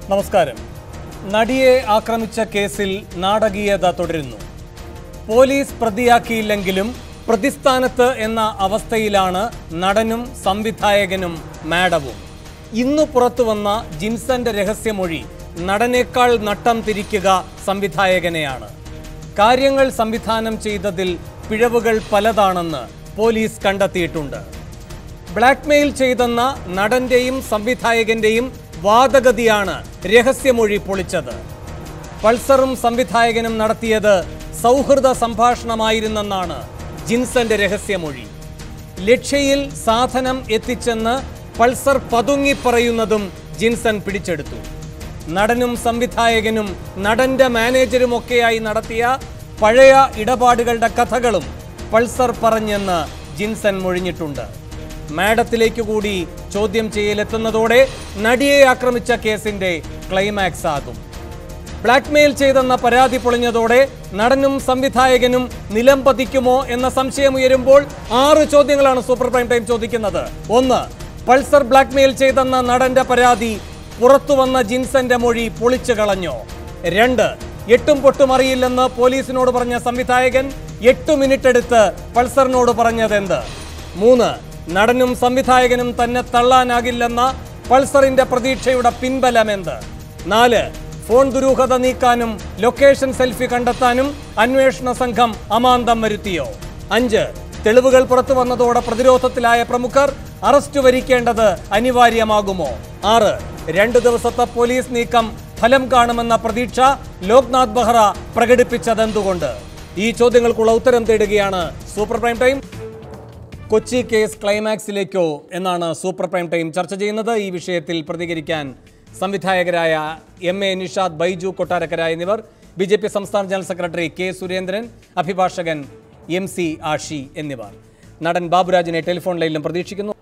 നമസ്കാരം. നടിയെ ആക്രമിച്ച കേസിൽ നാടകീയത തുടരുന്നു. പോലീസ് പ്രതിയാക്കിയില്ലെങ്കിലും പ്രതിസ്ഥാനത്ത് എന്ന അവസ്ഥയിലാണ് നടനും സംവിധായകനും മാഡവും. ഇന്നു പുറത്തുവന്ന ജിൻസന്റെ രഹസ്യമൊഴി നടനേക്കാൾ നട്ടം തിരിക്കുക സംവിധായകനെയാണ്. കാര്യങ്ങൾ സംവിധാനം ചെയ്തതിൽ പിഴവുകൾ പലതാണെന്ന് പോലീസ് കണ്ടെത്തിയിട്ടുണ്ട്. ബ്ലാക്ക്മെയിൽ ചെയ്തെന്ന നടന്റെയും സംവിധായകന്റെയും വാദഗതിയാണ് രഹസ്യമൊഴി പൊളിച്ചത്. പൾസറും സംവിധായകനും നടത്തിയത് സൗഹൃദ സംഭാഷണമായിരുന്നെന്നാണ് ജിൻസന്റെ രഹസ്യമൊഴി. ലക്ഷ്യയിൽ സാധനം എത്തിച്ചെന്ന് പൾസർ പതുങ്ങിപ്പറയുന്നതും ജിൻസൺ പിടിച്ചെടുത്തു. നടനും സംവിധായകനും നടന്റെ മാനേജരുമൊക്കെയായി നടത്തിയ പഴയ ഇടപാടുകളുടെ കഥകളും പൾസർ പറഞ്ഞെന്ന് ജിൻസൺ മൊഴിഞ്ഞിട്ടുണ്ട്. മാഡത്തിലേക്ക് കൂടി ചോദ്യം ചെയ്യലെത്തുന്നതോടെ നടിയെ ആക്രമിച്ച കേസിന്റെ ക്ലൈമാക്സ് ആകും. ബ്ലാക്ക്മെയിൽ ചെയ്തെന്ന പരാതി പൊളിഞ്ഞതോടെ നടനും സംവിധായകനും നിലം പതിക്കുമോ എന്ന സംശയമുയരുമ്പോൾ 6 ചോദ്യങ്ങളാണ് സൂപ്പർ പ്രൈം ടൈം ചോദിക്കുന്നത്. 1. പൾസർ ബ്ലാക്ക്മെയിൽ ചെയ്തെന്ന നടന്റെ പരാതി പുറത്തുവന്ന ജിൻസന്റെ മൊഴി പൊളിച്ചു കളഞ്ഞോ? 2. എട്ടും പൊട്ടും അറിയില്ലെന്ന് പോലീസിനോട് പറഞ്ഞ സംവിധായകൻ 8 മിനിറ്റ് എടുത്ത് പൾസറിനോട് പറഞ്ഞതെന്ത്? 3. നടനും സംവിധായകനും തന്നെ തള്ളാനാകില്ലെന്ന പൾസറിന്റെ പ്രതീക്ഷയുടെ പിൻബലമെന്ത്? 4. ഫോൺ ദുരൂഹത നീക്കാനും ലൊക്കേഷൻ സെൽഫി കണ്ടെത്താനും അന്വേഷണ സംഘം അമാന്തം വരുത്തിയോ? 5. തെളിവുകൾ പുറത്തു വന്നതോടെ പ്രതിരോധത്തിലായ പ്രമുഖർ അറസ്റ്റ് വരിക്കേണ്ടത് അനിവാര്യമാകുമോ? 6. 2 ദിവസത്തെ പോലീസ് നീക്കം ഫലം കാണുമെന്ന പ്രതീക്ഷ ലോക്നാഥ് ബെഹ്റ പ്രകടിപ്പിച്ചതെന്തുകൊണ്ട്? ഈ ചോദ്യങ്ങൾക്കുള്ള ഉത്തരം തേടുകയാണ് super prime time. Kochi case ക്ലൈമാക്സിലേക്കോ എന്നാണ് സൂപ്പർ പ്രൈം ടൈം ചർച്ച ചെയ്യുന്നത്. ഈ വിഷയത്തിൽ പ്രതികരിക്കാൻ സംവിധായകരായ MA നിഷാദ്, ബൈജു കൊട്ടാരക്കര എന്നിവർ, BJP സംസ്ഥാന ജനറൽ സെക്രട്ടറി K സുരേന്ദ്രൻ, അഭിഭാഷകൻ MC ആഷി എന്നിവർ. നടൻ ബാബുരാജിനെ ടെലിഫോൺ ലൈനിലും പ്രതീക്ഷിക്കുന്നു.